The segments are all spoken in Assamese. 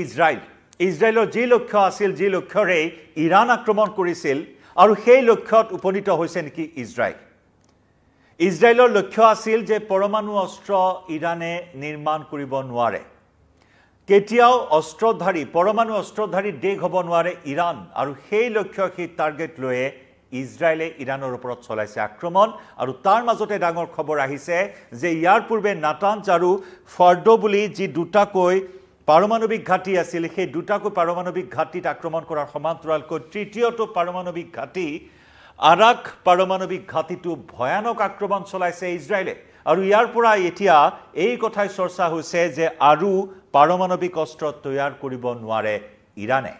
ইজৰাইলৰ যি লক্ষ্য আছিল যি লক্ষ্যৰে ইৰাণ আক্ৰমণ কৰিছিল আৰু সেই লক্ষ্যত উপনীত হৈছে নেকি ইজৰাইলৰ লক্ষ্য আছিল যে পৰমাণু অস্ত্ৰ ইৰাণে নিৰ্মাণ কৰিব নোৱাৰে কেতিয়াও অস্ত্ৰধাৰী পৰমাণু অস্ত্ৰধাৰী দেশ হ'ব নোৱাৰে ইৰাণ আৰু সেই লক্ষ্য সেই টাৰ্গেট লৈ ইজৰাইলে ইৰাণৰ ওপৰত চলাইছে আক্ৰমণ আৰু তাৰ মাজতে ডাঙৰ খবৰ আহিছে যে ইয়াৰ পূৰ্বে নাটাঞ্জ আৰু ফৰ্ডো বুলি যি দুটাকৈ পাৰমাণবিক ঘাটি আছিল সেই দুটাকৈ পাৰমাণবিক ঘাটিত আক্ৰমণ কৰাৰ সমান্তৰালকৈ তৃতীয়টো পাৰমাণবিক ঘাটি আৰাক পাৰমাণবিক ঘাটিটো ভয়ানক আক্ৰমণ চলাইছে ইজৰাইলে আৰু ইয়াৰ পৰা এতিয়া এই কথাই চৰ্চা হৈছে যে আৰু পাৰমাণবিক অস্ত্ৰ তৈয়াৰ কৰিব নোৱাৰে ইৰাণে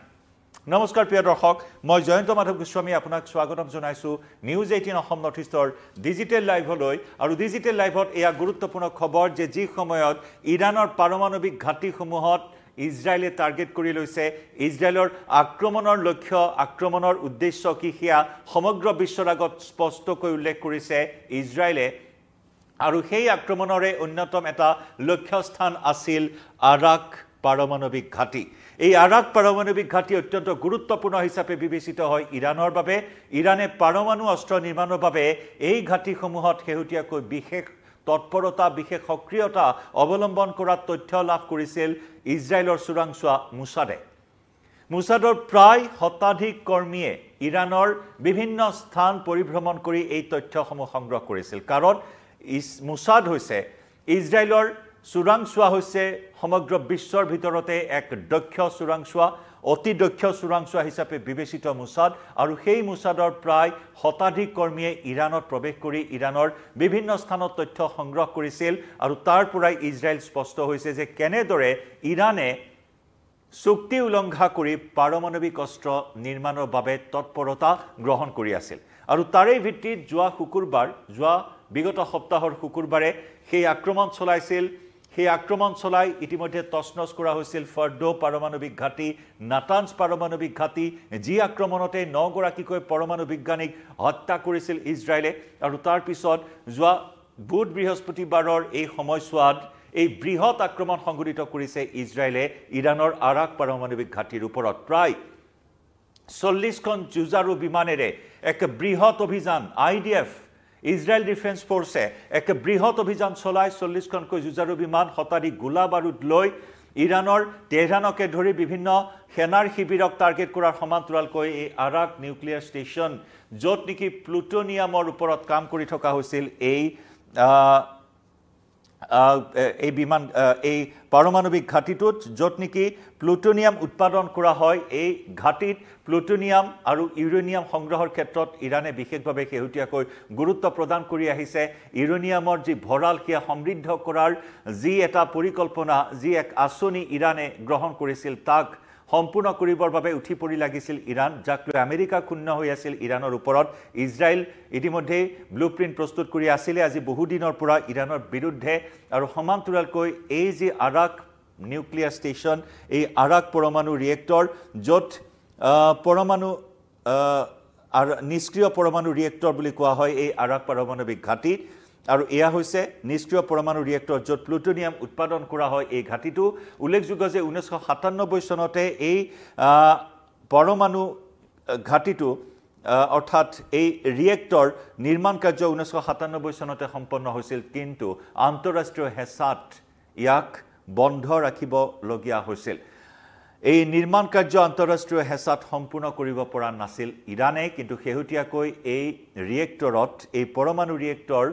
নমস্কাৰ প্ৰিয় দৰ্শক মই জয়ন্ত মাধৱ গোস্বামী আপোনাক স্বাগতম জনাইছো নিউজ 18 অসম নৰ্থ ইষ্টৰ ডিজিটেল লাইভলৈ আৰু ডিজিটেল লাইভত এয়া গুৰুত্বপূৰ্ণ খবৰ যে যি সময়ত ইৰাণৰ পাৰমাণবিক ঘাটিসমূহত ইজৰাইলে টাৰ্গেট কৰি লৈছে ইজৰাইলৰ আক্ৰমণৰ লক্ষ্য আক্ৰমণৰ উদ্দেশ্য কি সেয়া সমগ্ৰ বিশ্বৰ আগত স্পষ্টকৈ উল্লেখ কৰিছে ইজৰাইলে আৰু সেই আক্ৰমণৰে অন্যতম এটা লক্ষ্যস্থান আছিল আৰাক পাৰমাণবিক ঘাটি এই আৰাক পাৰমাণবিক ঘাটি অত্যন্ত গুৰুত্বপূৰ্ণ হিচাপে বিবেচিত হয় ইৰাণৰ বাবে ইৰাণে পৰমাণু অস্ত্ৰ নিৰ্মাণৰ বাবে এই ঘাটিসমূহত শেহতীয়াকৈ বিশেষ তৎপৰতা বিশেষ সক্ৰিয়তা অৱলম্বন কৰাৰ তথ্য লাভ কৰিছিল ইজৰাইলৰ চোৰাংচোৱা মুছাদৰ প্ৰায় শতাধিক কৰ্মীয়ে ইৰাণৰ বিভিন্ন স্থান পৰিভ্ৰমণ কৰি এই তথ্যসমূহ সংগ্ৰহ কৰিছিল কাৰণ মুছাদ হৈছে ইজৰাইলৰ চোৰাংচোৱা হৈছে সমগ্ৰ বিশ্বৰ ভিতৰতে এক দক্ষ চোৰাংচোৱা অতি দক্ষ চোৰাংচোৱা হিচাপে বিবেচিত মুছাদ আৰু সেই মুছাদৰ প্ৰায় শতাধিক কৰ্মীয়ে ইৰাণত প্ৰৱেশ কৰি ইৰাণৰ বিভিন্ন স্থানত তথ্য সংগ্ৰহ কৰিছিল আৰু তাৰ পৰাই ইজৰাইল স্পষ্ট হৈছে যে কেনেদৰে ইৰাণে চুক্তি উলংঘা কৰি পাৰমাণবিক অস্ত্ৰ নিৰ্মাণৰ বাবে তৎপৰতা গ্ৰহণ কৰি আছিল আৰু তাৰে ভিত্তিত যোৱা বিগত সপ্তাহৰ শুকুৰবাৰে সেই আক্ৰমণ চলাইছিল সেই আক্ৰমণ চলাই ইতিমধ্যে তছনছ কৰা হৈছিল ফৰ্ডো পাৰমাণবিক ঘাটি নাটাঞ্জ পাৰমাণবিক ঘাটি যি আক্ৰমণতে 9 গৰাকীকৈ পৰমাণু বিজ্ঞানীক হত্যা কৰিছিল ইজৰাইলে আৰু তাৰ পিছত যোৱা বুধ বৃহস্পতিবাৰৰ এই সময়ছোৱাত এই বৃহৎ আক্ৰমণ সংঘটিত কৰিছে ইজৰাইলে ইৰাণৰ আৰাক পাৰমাণবিক ঘাটিৰ ওপৰত প্ৰায় 40খন যুঁজাৰু বিমানেৰে এক বৃহৎ অভিযান IDF ইজৰাইল ডিফেন্স ফোৰ্ছে এক বৃহৎ অভিযান চলাই 40খনকৈ যুঁজাৰু বিমান শতাধিক গোলা বাৰুদ লৈ ইৰাণৰ তেহৰানকে ধৰি বিভিন্ন সেনাৰ শিবিৰক টাৰ্গেট কৰাৰ সমান্তৰালকৈ এই আৰাক নিউক্লিয়াৰ ষ্টেচন য'ত নেকি প্লুটোনিয়ামৰ ওপৰত কাম কৰি থকা হৈছিল এই পাৰমাণবিক ঘাটিটোত য'ত নেকি প্লুটোনিয়াম উৎপাদন কৰা হয় এই ঘাটিত প্লুটোনিয়াম আৰু ইউৰেনিয়াম সংগ্ৰহৰ ক্ষেত্ৰত ইৰাণে বিশেষভাৱে শেহতীয়াকৈ গুৰুত্ব প্ৰদান কৰি আহিছে ইউৰেনিয়ামৰ যি ভঁৰাল সেয়া সমৃদ্ধ কৰাৰ যি এটা পৰিকল্পনা যি এক আঁচনি ইৰাণে গ্ৰহণ কৰিছিল তাক সম্পূৰ্ণ কৰিবৰ বাবে উঠি পৰি লাগিছিল ইৰাণ যাক লৈ আমেৰিকা ক্ষুণ্ণ হৈ আছিল ইৰাণৰ ওপৰত ইজৰাইল ইতিমধ্যে ব্লুপ্ৰিণ্ট প্ৰস্তুত কৰি আছিল আজি বহু দিনৰ পৰা ইৰাণৰ বিৰুদ্ধে আৰু সমান্তৰালকৈ এই যি আৰাক নিউক্লিয়াৰ ষ্টেচন এই আৰাক পৰমাণু ৰিয়েক্টৰ য'ত পৰমাণু নিষ্ক্ৰিয় পৰমাণু ৰিয়েক্টৰ বুলি কোৱা হয় এই আৰাক পাৰমাণবিক ঘাটিত আৰু এয়া হৈছে নিষ্ক্ৰিয় পৰমাণু ৰিয়েক্টৰ য'ত প্লুটোনিয়াম উৎপাদন কৰা হয় এই ঘাটিটো উল্লেখযোগ্য যে 1997 চনতে এই পৰমাণু ঘাটিটো অৰ্থাৎ এই ৰিয়েক্টৰ নিৰ্মাণ কাৰ্য 1997 চনতে সম্পন্ন হৈছিল কিন্তু আন্তঃৰাষ্ট্ৰীয় হেঁচাত ইয়াক বন্ধ ৰাখিবলগীয়া হৈছিল এই নিৰ্মাণ কাৰ্য আন্তঃৰাষ্ট্ৰীয় হেঁচাত সম্পূৰ্ণ কৰিব পৰা নাছিল ইৰাণে কিন্তু শেহতীয়াকৈ এই ৰিয়েক্টৰত এই পৰমাণু ৰিয়েক্টৰ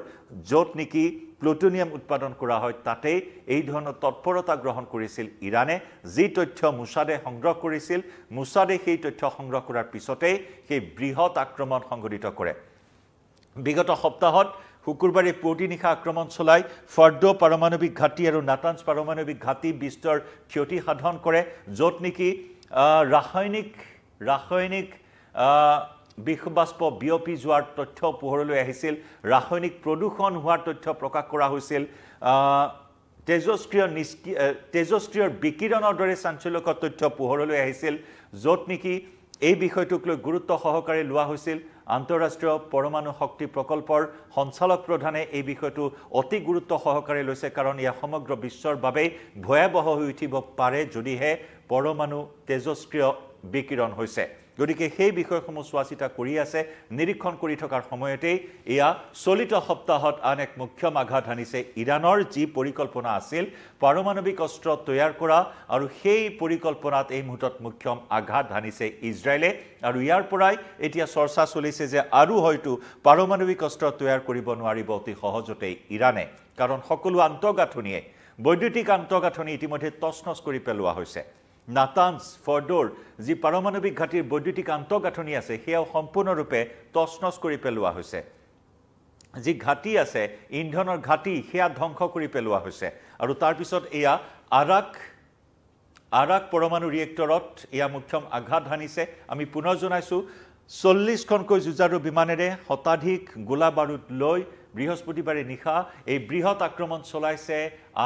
য'ত নেকি প্লুটোনিয়াম উৎপাদন কৰা হয় তাতে এই ধৰণৰ তৎপৰতা গ্ৰহণ কৰিছিল ইৰাণে যি তথ্য মুছাদে সংগ্ৰহ কৰিছিল মুছাদে সেই তথ্য সংগ্ৰহ কৰাৰ পিছতে সেই বৃহৎ আক্ৰমণ সংঘটিত কৰে বিগত সপ্তাহত শুকুৰবাৰে পুৱতি নিশা আক্ৰমণ চলাই ফৰ্ডো পাৰমাণবিক ঘাটি আৰু নাটাঞ্জ পাৰমাণবিক ঘাটি বিস্তৰ ক্ষতি সাধন কৰে য'ত নেকি ৰাসায়নিক বিষবাষ্প বিয়পি যোৱাৰ তথ্য পোহৰলৈ আহিছিল ৰাসায়নিক প্ৰদূষণ হোৱাৰ তথ্য প্ৰকাশ কৰা হৈছিল তেজস্ক্ৰিয়ৰ বিকিৰণৰ দৰে চাঞ্চল্যকৰ তথ্য পোহৰলৈ আহিছিল য'ত নেকি এই বিষয়টোক লৈ গুৰুত্ব সহকাৰে লোৱা হৈছিল আন্তঃৰাষ্ট্ৰীয় পৰমাণু শক্তি প্ৰকল্পৰ সঞ্চালক প্ৰধানে এই বিষয়টো অতি গুৰুত্ব সহকাৰে লৈছে কাৰণ ইয়া সমগ্ৰ বিশ্বৰ বাবে ভয়াবহ হৈ উঠিব পাৰে যদিহে পৰমাণু তেজস্ক্ৰিয় বিকিৰণ হৈছে গতিকে সেই বিষয়সমূহ চোৱাচিতা কৰি আছে নিৰীক্ষণ কৰি থকাৰ সময়তেই ইয়া চলিত সপ্তাহত আন এক মুখ্য আঘাত হানিছে ইৰাণৰ যি পৰিকল্পনা আছিল পাৰমাণৱিক অস্ত্ৰ তৈয়াৰ কৰা আৰু সেই পৰিকল্পনাত এই মুহূৰ্তত মুখ্য আঘাত হানিছে ইজৰাইলে আৰু ইয়াৰ পৰাই এতিয়া চৰ্চা চলিছে যে আৰু হয়তো পাৰমাণৱিক অস্ত্ৰ তৈয়াৰ কৰিব নোৱাৰিব অতি সহজতেই ইৰাণে কাৰণ সকলো আন্তঃগাঁথনিয়ে বৈদ্যুতিক আন্তঃগাঁথনি ইতিমধ্যে তছনছ কৰি পেলোৱা হৈছে নাতানজ ফৰ্ডৰ যি পাৰমাণৱিক ঘাটিৰ বৈদ্যুতিক আন্তঃগাঁথনি আছে সেয়াও সম্পূৰ্ণৰূপে তছনছ কৰি পেলোৱা হৈছে যি ঘাটি আছে ইন্ধনৰ ঘাটি সেয়া ধ্বংস কৰি পেলোৱা হৈছে আৰু তাৰ পিছত এয়া আৰাক পৰমাণু ৰিয়েক্টৰত এয়া মুখ্য আঘাত হানিছে আমি পুনৰ জনাইছো 40খনকৈ যুঁজাৰু বিমানেৰে শতাধিক গোলা বাৰুদ লৈ বৃহস্পতিবাৰে নিশা এই বৃহৎ আক্ৰমণ চলাইছে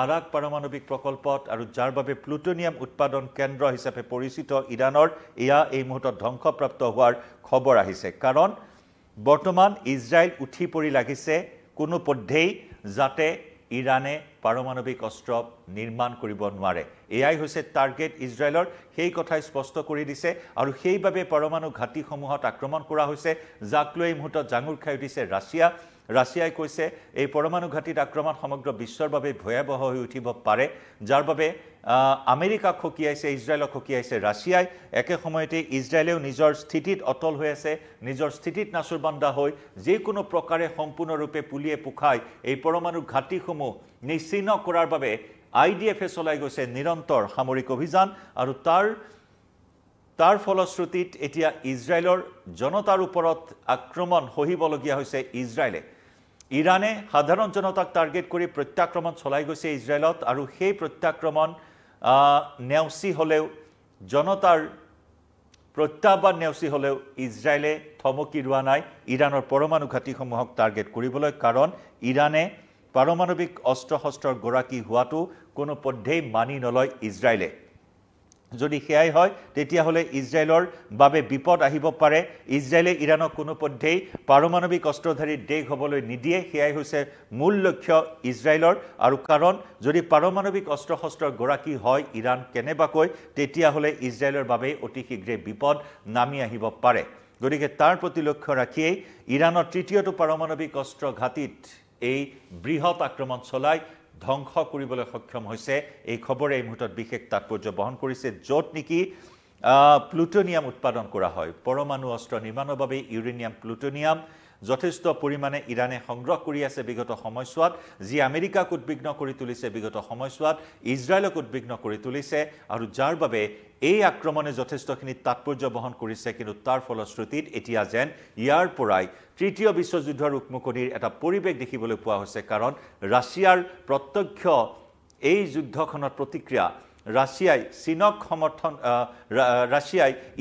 আৰাক পাৰমাণৱিক প্ৰকল্পত আৰু যাৰ বাবে প্লুটোনিয়াম উৎপাদন কেন্দ্ৰ হিচাপে পৰিচিত ইৰাণৰ এয়া এই মুহূৰ্তত ধ্বংসপ্ৰাপ্ত হোৱাৰ খবৰ আহিছে কাৰণ বৰ্তমান ইজৰাইল উঠি পৰি লাগিছে কোনো পদ্ধেই যাতে ইৰাণে পাৰমাণৱিক অস্ত্ৰ নিৰ্মাণ কৰিব নোৱাৰে এয়াই হৈছে টাৰ্গেট ইজৰাইলৰ সেই কথাই স্পষ্ট কৰি দিছে আৰু সেইভাবে পৰমাণু ঘাটিসমূহত আক্ৰমণ কৰা হৈছে যাক লৈ মুহূৰ্তত জাঙুৰ খাই উঠিছে ৰাছিয়াই কৈছে এই পৰমাণু ঘাটিত আক্ৰমণ সমগ্ৰ বিশ্বৰ বাবে ভয়াবহ হৈ উঠিব পাৰে যাৰ বাবে আমেৰিকা খকিয়াইছে ইজৰাইলক খকিয়াইছে ৰাছিয়াই একে সময়তে ইজৰাইলেও নিজৰ স্থিতিত অটল হৈ আছে নিজৰ স্থিতিত নাচুৰবান্দা হৈ যে কোনো প্ৰকাৰে সম্পূৰ্ণৰূপে পুলিয়ে পুখাই এই পৰমাণু ঘাটিসমূহ নিশ্চিহ্ন কৰাৰ বাবে আইডিএফে চলাই গৈছে নিৰন্তৰ সামৰিক অভিযান আৰু তাৰ ফলশ্ৰুতিত এতিয়া ইজৰাইলৰ জনতাৰ ওপৰত আক্ৰমণ সহিবলগীয়া হৈছে ইজৰাইলে ইৰাণে সাধাৰণ জনতাক টাৰ্গেট কৰি প্ৰত্যাক্ৰমণ চলাই গৈছে ইজৰাইলত আৰু সেই প্ৰত্যাক্ৰমণ নেওচি হলেও জনতাৰ প্ৰত্যাহ্বান নেওচি হলেও ইজৰাইলে থমকি ৰোৱা নাই ইৰাণৰ পৰমাণু ঘাটিসমূহক টাৰ্গেট কৰিবলৈ কাৰণ ইৰাণে পাৰমাণৱিক অস্ত্ৰ-শস্ত্ৰৰ গৰাকী হোৱাটো কোনো পদ্ধেই মানি নলয় ইজৰাইলে যদি সেয়াই হয় তেতিয়া হলে ইজৰাইলৰ বাবে বিপদ আহিব পাৰে ইজৰাইলে ইৰাণক কোনো পদ্ধেই পাৰমাণৱিক অস্ত্ৰধাৰী দেশ হ'বলৈ নিদিয়ে সেয়াই হৈছে মূল লক্ষ্য ইজৰাইলৰ আৰু কাৰণ যদি পাৰমাণৱিক অস্ত্ৰ-শস্ত্ৰৰ গৰাকী হয় ইৰাণ কেনেবাকৈ তেতিয়া হলে ইজৰাইলৰ বাবে অতি শীঘ্ৰে বিপদ নামি আহিব পাৰে গতিকে তাৰ প্ৰতি লক্ষ্য ৰাখিয়েই ইৰাণৰ তৃতীয়টো পাৰমাণৱিক অস্ত্ৰ ঘাটিত এই বৃহৎ আক্ৰমণ চলাই ধ্বংস কৰিবলৈ সক্ষম হৈছে এই খবৰে এই মুহূৰ্তত বিশেষ তাৎপৰ্য বহন কৰিছে য'ত নেকি প্লুটোনিয়াম উৎপাদন কৰা হয় পৰমাণু অস্ত্ৰ নিৰ্মাণৰ বাবে ইউৰেনিয়াম প্লুটোনিয়াম যথেষ্ট পৰিমাণে ইৰাণে সংগ্ৰহ কৰি আছে বিগত সময়ছোৱাত যি আমেৰিকাক উদ্বিগ্ন কৰি তুলিছে বিগত সময়ছোৱাত ইজৰাইলক উদ্বিগ্ন কৰি তুলিছে আৰু যাৰ বাবে এই আক্ৰমণে যথেষ্টখিনি তাৎপৰ্য বহন কৰিছে কিন্তু তাৰ ফলশ্ৰুতিত এতিয়া যেন ইয়াৰ পৰাই তৃতীয় বিশ্বযুদ্ধৰ উকমুকনিৰ এটা পৰিৱেশ দেখিবলৈ পোৱা হৈছে কাৰণ ৰাছিয়াৰ প্ৰত্যক্ষ এই যুদ্ধখনৰ প্ৰতিক্ৰিয়া ৰাছিয়াই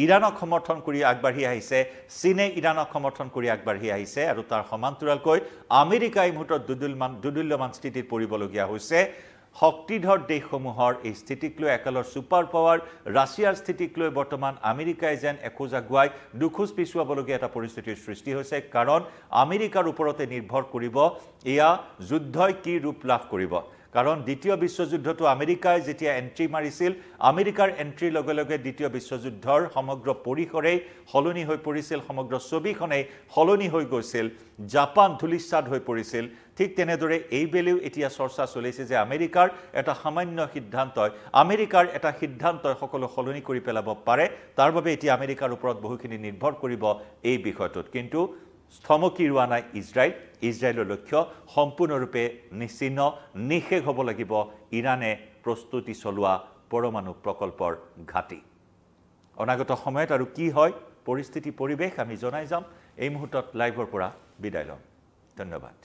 ইৰাণক সমৰ্থন কৰি আগবাঢ়ি আহিছে চীনে ইৰাণক সমৰ্থন কৰি আগবাঢ়ি আহিছে আৰু তাৰ সমান্তৰালকৈ আমেৰিকাই মুহূৰ্তত দুদুল্যমান স্থিতিত পৰিবলগীয়া হৈছে শক্তিধৰ দেশসমূহৰ এই স্থিতিক লৈ একেলৰ সুপাৰ পাৱাৰ ৰাছিয়াৰ স্থিতিক লৈ বৰ্তমান আমেৰিকাই যেন এখোজ আগুৱাই দুখোজ পিছুৱাবলগীয়া এটা পৰিস্থিতিৰ সৃষ্টি হৈছে কাৰণ আমেৰিকাৰ ওপৰতে নিৰ্ভৰ কৰিব এয়া যুদ্ধই কি ৰূপ লাভ কৰিব কাৰণ দ্বিতীয় বিশ্বযুদ্ধটো আমেৰিকাই যেতিয়া এন্ট্ৰি মাৰিছিল আমেৰিকাৰ এন্ট্ৰিৰ লগে লগে দ্বিতীয় বিশ্বযুদ্ধৰ সমগ্ৰ পৰিসৰেই সলনি হৈ পৰিছিল সমগ্ৰ ছবিখনেই সলনি হৈ গৈছিল জাপান ধুলিস্বাদ হৈ পৰিছিল ঠিক তেনেদৰে এই বেলেও এতিয়া চৰ্চা চলিছে যে আমেৰিকাৰ এটা সামান্য সিদ্ধান্তই সকলো সলনি কৰি পেলাব পাৰে তাৰ বাবে এতিয়া আমেৰিকাৰ ওপৰত বহুখিনি নিৰ্ভৰ কৰিব এই বিষয়টোত কিন্তু স্থমকি ৰোৱা নাই ইজৰাইলৰ লক্ষ্য সম্পূৰ্ণৰূপে নিশ্চিহ্ন নিশেষ হ'ব লাগিব ইৰাণে প্ৰস্তুতি চলোৱা পৰমাণু প্ৰকল্পৰ ঘাটি অনাগত সময়ত আৰু কি হয় পৰিস্থিতি পৰিৱেশ আমি জনাই যাম এই মুহূৰ্তত লাইভৰ পৰা বিদায় লম ধন্যবাদ